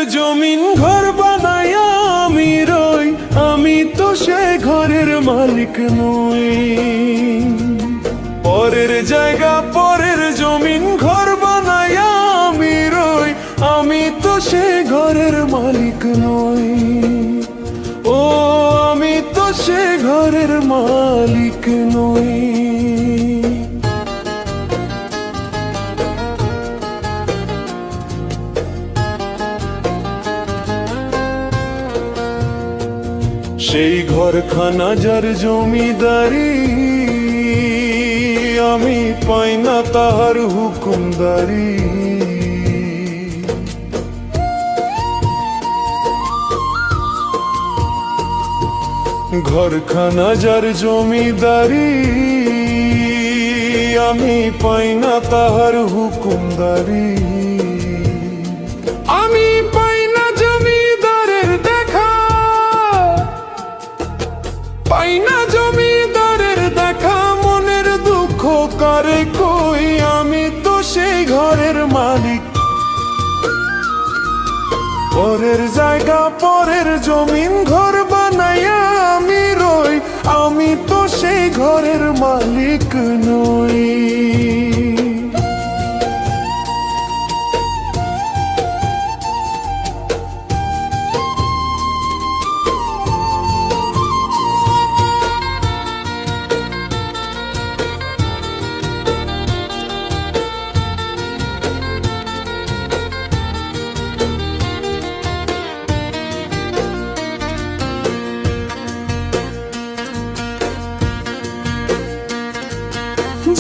জমিন ঘর বানায়া আমি রই, আমি তো সে ঘরের মালিক নই। পরের জায়গা পরের জমিন ঘর বানায়া আমি রই, আমি তো সে ঘরের মালিক নই। ও আমি তো সে ঘরের মালিক নই। সেই ঘরখানা যার জমিদারি, আমি পাই না তাহার হুকুমদারি। ঘরখানা যার জমিদারি, আমি পাই না তাহার হুকুমদারি। আমি পাই না জমিদারের দেখা, পাই না জমিদারের দেখা, মনের দুঃখ কারে কই, আমি তো সেই ঘরের মালিক। পরের জায়গা পরের জমিন ঘর বানায়া আমি রই, আমি তো সেই ঘরের মালিক নই।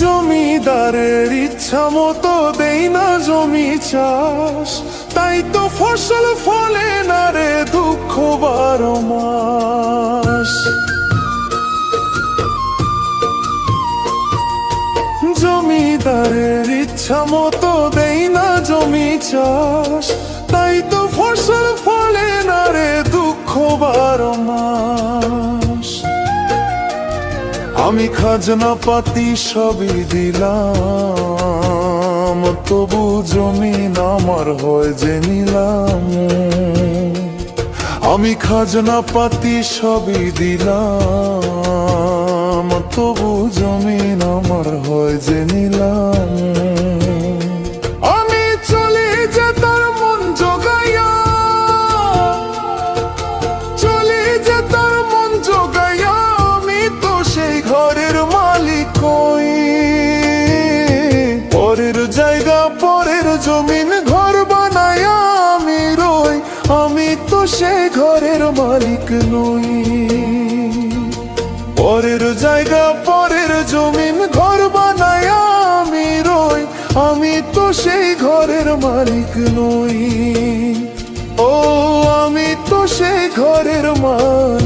জমিদারের ইচ্ছা মতো দেই না জমি চাষ, তাই তো ফসল ফলে না রে দুঃখ 12 মাস। জমিদারের ইচ্ছা মতো দেই না জমি চাষ, তাই তো ফসল ফলে না রে দুঃখ 12 মাস। আমি খাজনা পাতি সবই দিলাম, তবু জমিন আমার হয় যে নিলাম। আমি খাজনা পাতি সবই দিলাম, তবু জমিন আমার হয় যে নিলাম। আমি চলে যে তার মন জোগাইয়া, চলে যে তার মন জোগাইয়া, আমি তো সেই ঘরের মালিক কই। পরের জায়গা পরের জমিন ঘর বানায়া আমি রই, আমি তো সেই ঘরের মালিক নই। পরের জায়গা পরের জমিন ঘর বানায়া আমি রই, আমি তো সেই ঘরের মালিক নই। ও আমি তো সেই ঘরের মালিক।